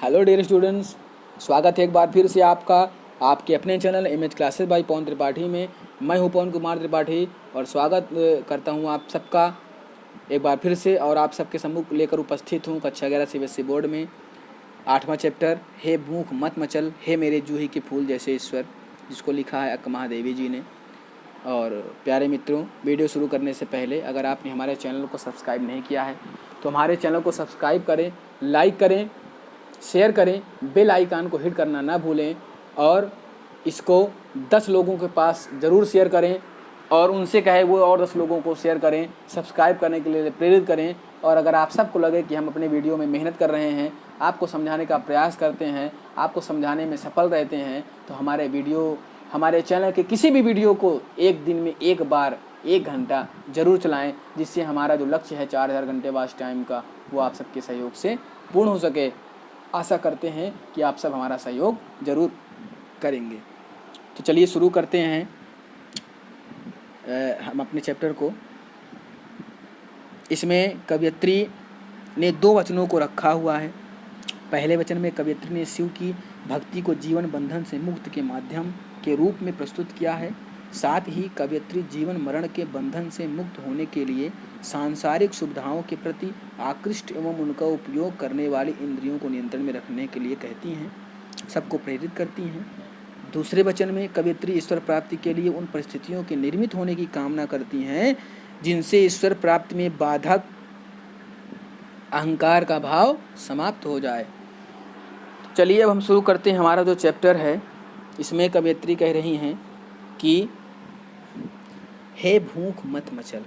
Hello dear students, स्वागत है एक बार फिर से आपका आपके अपने चैनल इमेज क्लासेस बाय पवन त्रिपाठी में। मैं हूं पवन कुमार त्रिपाठी और स्वागत करता हूं आप सबका एक बार फिर से और आप सबके सम्मुख लेकर उपस्थित हूं कक्षा 11 CBSE बोर्ड में 8वां चैप्टर हे भूख मत मचल हे मेरे जूही के फूल जैसे ईश्वर, जिसको लिखा है अक्का महादेवी जी ने। और प्यारे मित्रों, वीडियो शुरू करने से पहले अगर आपने हमारे चैनल को सब्सक्राइब नहीं किया है तो हमारे चैनल को सब्सक्राइब करें, लाइक करें, शेयर करें, बेल आइकन को हिट करना ना भूलें और इसको 10 लोगों के पास ज़रूर शेयर करें और उनसे कहे वो और 10 लोगों को शेयर करें, सब्सक्राइब करने के लिए प्रेरित करें। और अगर आप सबको लगे कि हम अपने वीडियो में मेहनत कर रहे हैं, आपको समझाने का प्रयास करते हैं, आपको समझाने में सफल रहते हैं, तो हमारे चैनल के किसी भी वीडियो को एक दिन में एक बार 1 घंटा ज़रूर चलाएं, जिससे हमारा जो लक्ष्य है 4000 घंटे वाच टाइम का, वो आप सबके सहयोग से पूर्ण हो सके। आशा करते हैं कि आप सब हमारा सहयोग ज़रूर करेंगे। तो चलिए शुरू करते हैं हम अपने चैप्टर को। इसमें कवयित्री ने 2 वचनों को रखा हुआ है। पहले वचन में कवयित्री ने शिव की भक्ति को जीवन बंधन से मुक्त के माध्यम के रूप में प्रस्तुत किया है। साथ ही कवयित्री जीवन मरण के बंधन से मुक्त होने के लिए सांसारिक सुविधाओं के प्रति आकृष्ट एवं उनका उपयोग करने वाली इंद्रियों को नियंत्रण में रखने के लिए कहती हैं, सबको प्रेरित करती हैं। दूसरे वचन में कवयित्री ईश्वर प्राप्ति के लिए उन परिस्थितियों के निर्मित होने की कामना करती हैं जिनसे ईश्वर प्राप्ति में बाधक अहंकार का भाव समाप्त हो जाए। चलिए अब हम शुरू करते हैं हमारा जो चैप्टर है। इसमें कवयित्री कह रही हैं कि हे भूख मत मचल,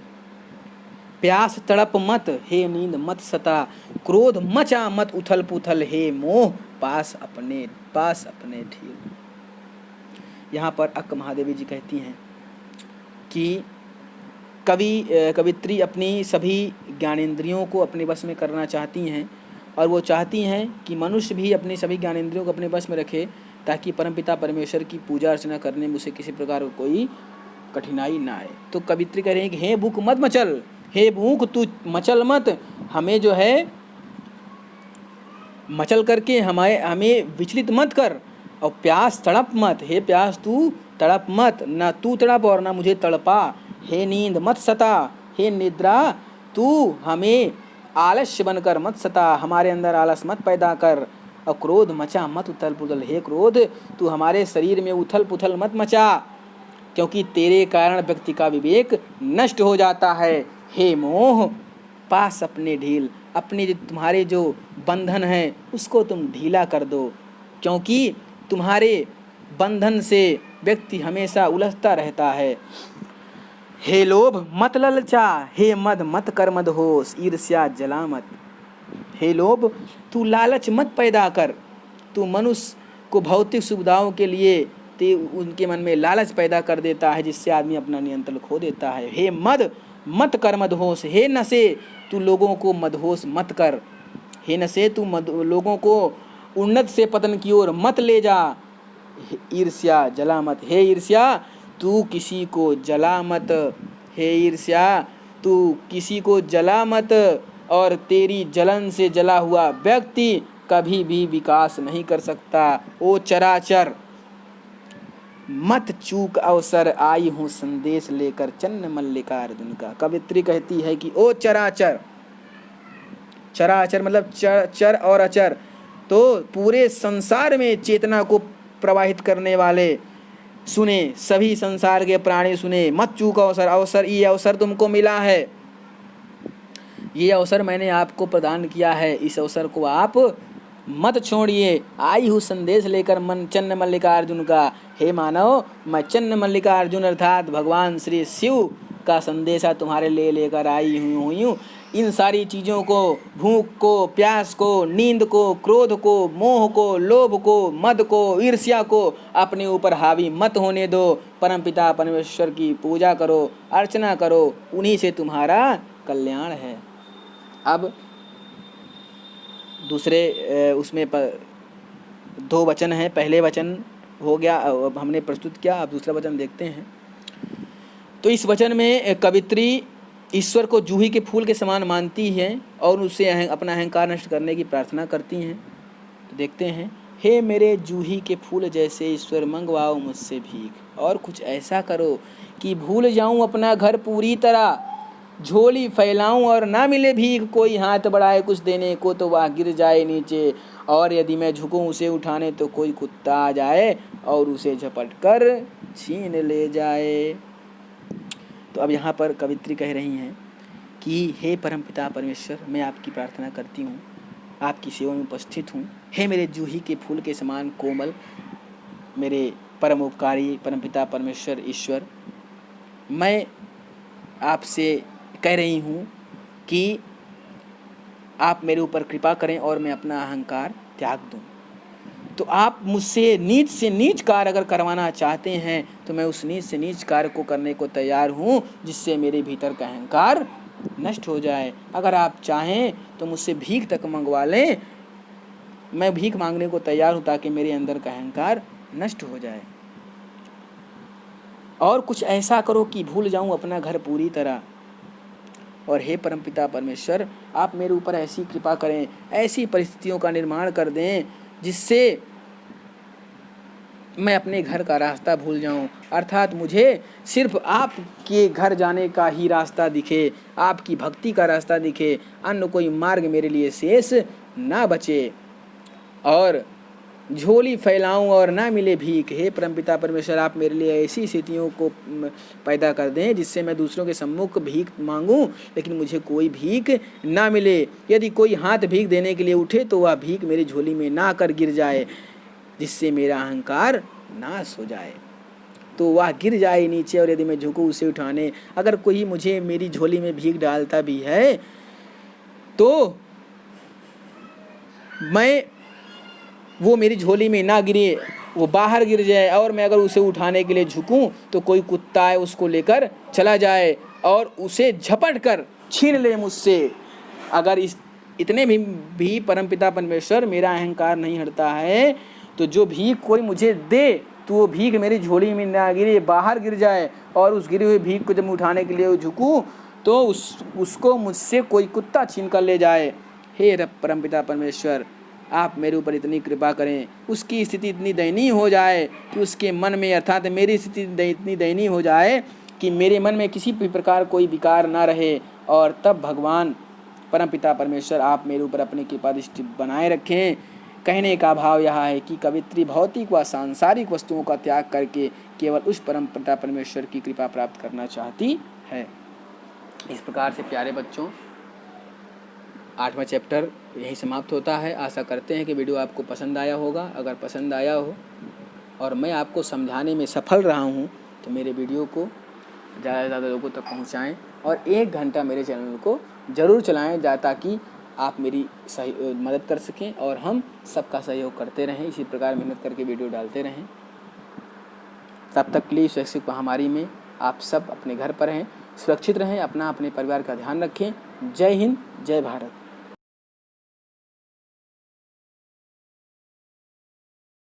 प्यास तड़प मत, हे नींद मत सता, क्रोध मचा मत उथल पुथल, हे मोह पास अपने ढील। यहाँ पर अक्का महादेवी जी कहती हैं कि कवयित्री अपनी सभी ज्ञानेंद्रियों को अपने वश में करना चाहती हैं और वो चाहती हैं कि मनुष्य भी अपनी सभी ज्ञानेंद्रियों को अपने वश में रखे ताकि परमपिता परमेश्वर की पूजा अर्चना करने में उसे किसी प्रकार का कोई कठिनाई ना आए। तो कवयित्री कह रहे हैं कि हे भूख मत मचल, हे भूख तू मचल मत, हमें जो है मचल करके हमें विचलित मत कर। और प्यास तड़प मत, हे प्यास तू तड़प मत, ना तू तड़प और ना मुझे तड़पा। हे नींद मत सता, हे निद्रा तू हमें आलस्य बनकर मत सता, हमारे अंदर आलस मत पैदा कर। और क्रोध मचा मत उथल पुथल, हे क्रोध तू हमारे शरीर में उथल पुथल मत मचा, क्योंकि तेरे कारण व्यक्ति का विवेक नष्ट हो जाता है। हे मोह पास अपने ढील, अपने तुम्हारे जो बंधन हैं उसको तुम ढीला कर दो, क्योंकि तुम्हारे बंधन से व्यक्ति हमेशा उलझता रहता है। हे लोभ मत ललचा, हे मद मत कर मदहोश, ईर्ष्या जला मत। हे लोभ तू लालच मत पैदा कर, तू मनुष्य को भौतिक सुविधाओं के लिए उनके मन में लालच पैदा कर देता है, जिससे आदमी अपना नियंत्रण खो देता है। हे मद मत कर मदहोश, हे नशे तू लोगों को मदहोश मत कर, हे नशे तू लोगों को उन्नत से पतन की ओर मत ले जा। ईर्ष्या जला मत, हे ईर्ष्या तू किसी को जला मत, हे ईर्ष्या तू किसी को जला मत, और तेरी जलन से जला हुआ व्यक्ति कभी भी विकास नहीं कर सकता। ओ चराचर मत चूक अवसर, आई हूँ संदेश लेकर चन्न मल्लिका अर्जुन का। कवयित्री कहती है कि ओ चराचर, चराचर मतलब चर और अचर, तो पूरे संसार में चेतना को प्रवाहित करने वाले सुने, सभी संसार के प्राणी सुने। मत चूक अवसर, ये अवसर तुमको मिला है, ये अवसर मैंने आपको प्रदान किया है, इस अवसर को आप मत छोड़िए। आई हूँ संदेश लेकर चन्न मल्लिका अर्जुन का, हे मानव मैं चन्न मल्लिका अर्जुन अर्थात भगवान श्री शिव का संदेशा तुम्हारे लिए लेकर आई हूँ। इन सारी चीज़ों को, भूख को, प्यास को, नींद को, क्रोध को, मोह को, लोभ को, मद को, ईर्ष्या को अपने ऊपर हावी मत होने दो। परमपिता परमेश्वर की पूजा करो, अर्चना करो, उन्हीं से तुम्हारा कल्याण है। अब दूसरे उसमें 2 वचन हैं। पहले वचन हो गया, अब हमने प्रस्तुत किया, अब दूसरा वचन देखते हैं। तो इस वचन में कवयित्री ईश्वर को जूही के फूल के समान मानती हैं और उससे अपना अहंकार नष्ट करने की प्रार्थना करती हैं। तो देखते हैं, हे मेरे जूही के फूल जैसे ईश्वर मंगवाओ मुझसे भीख, और कुछ ऐसा करो कि भूल जाऊं अपना घर पूरी तरह, झोली फैलाऊं और ना मिले भीख, कोई हाथ बढ़ाए कुछ देने को तो वह गिर जाए नीचे, और यदि मैं झुकूं उसे उठाने तो कोई कुत्ता आ जाए और उसे झपट कर छीन ले जाए। तो अब यहाँ पर कवित्री कह रही हैं कि हे परमपिता परमेश्वर, मैं आपकी प्रार्थना करती हूँ, आपकी सेवा में उपस्थित हूँ। हे मेरे जूही के फूल के समान कोमल, मेरे परम उपकारी परमपिता परमेश्वर ईश्वर, मैं आपसे कह रही हूँ कि आप मेरे ऊपर कृपा करें और मैं अपना अहंकार त्याग दूँ। तो आप मुझसे नीच से नीच कार्य अगर करवाना चाहते हैं तो मैं उस नीच से नीच कार्य को करने को तैयार हूँ, जिससे मेरे भीतर का अहंकार नष्ट हो जाए। अगर आप चाहें तो मुझसे भीख तक मंगवा लें, मैं भीख मांगने को तैयार हूँ ताकि मेरे अंदर का अहंकार नष्ट हो जाए। और कुछ ऐसा करो कि भूल जाऊँ अपना घर पूरी तरह। और हे परमपिता परमेश्वर, आप मेरे ऊपर ऐसी कृपा करें, ऐसी परिस्थितियों का निर्माण कर दें जिससे मैं अपने घर का रास्ता भूल जाऊं, अर्थात मुझे सिर्फ आपके घर जाने का ही रास्ता दिखे, आपकी भक्ति का रास्ता दिखे, अन्य कोई मार्ग मेरे लिए शेष ना बचे। और झोली फैलाऊं और ना मिले भीख, हे परमपिता परमेश्वर, आप मेरे लिए ऐसी स्थितियों को पैदा कर दें जिससे मैं दूसरों के सम्मुख भीख मांगूं लेकिन मुझे कोई भीख ना मिले। यदि कोई हाथ भीख देने के लिए उठे तो वह भीख मेरी झोली में ना कर गिर जाए, जिससे मेरा अहंकार नाश हो जाए। तो वह गिर जाए नीचे, और यदि मैं झुकूं उसे उठाने, अगर कोई मुझे मेरी झोली में भीख डालता भी है तो मैं वो मेरी झोली में ना गिरे, वो बाहर गिर जाए, और मैं अगर उसे उठाने के लिए झुकूं तो कोई कुत्ता है उसको लेकर चला जाए और उसे झपट कर छीन ले मुझसे। अगर इतने भी परमपिता परमेश्वर मेरा अहंकार नहीं हटता है तो जो भीख कोई मुझे दे तो वो भीख मेरी झोली में ना गिरे, बाहर गिर जाए, और उस गिरी हुई भीख को जब मैं उठाने के लिए झुकूं तो उसको मुझसे कोई कुत्ता छीन कर ले जाए। हे परमपिता परमेश्वर, आप मेरे ऊपर इतनी कृपा करें, उसकी स्थिति इतनी दयनीय हो जाए कि उसके मन में, अर्थात मेरी स्थिति इतनी दयनीय हो जाए कि मेरे मन में किसी भी प्रकार कोई विकार ना रहे, और तब भगवान परमपिता परमेश्वर आप मेरे ऊपर अपनी कृपा दृष्टि बनाए रखें। कहने का भाव यह है कि कवित्री भौतिक व सांसारिक वस्तुओं का त्याग करके केवल उस परमपिता परमेश्वर की कृपा प्राप्त करना चाहती है। इस प्रकार से प्यारे बच्चों, 8वां चैप्टर यही समाप्त होता है। आशा करते हैं कि वीडियो आपको पसंद आया होगा। अगर पसंद आया हो और मैं आपको समझाने में सफल रहा हूं तो मेरे वीडियो को ज़्यादा से ज़्यादा लोगों तक पहुंचाएं, और 1 घंटा मेरे चैनल को ज़रूर चलाएं ताकि आप मेरी मदद कर सकें और हम सबका सहयोग करते रहें, इसी प्रकार मेहनत करके वीडियो डालते रहें। तब तक के लिए वैश्विक महामारी में आप सब अपने घर पर रहें, सुरक्षित रहें, अपना अपने परिवार का ध्यान रखें। जय हिंद, जय भारत।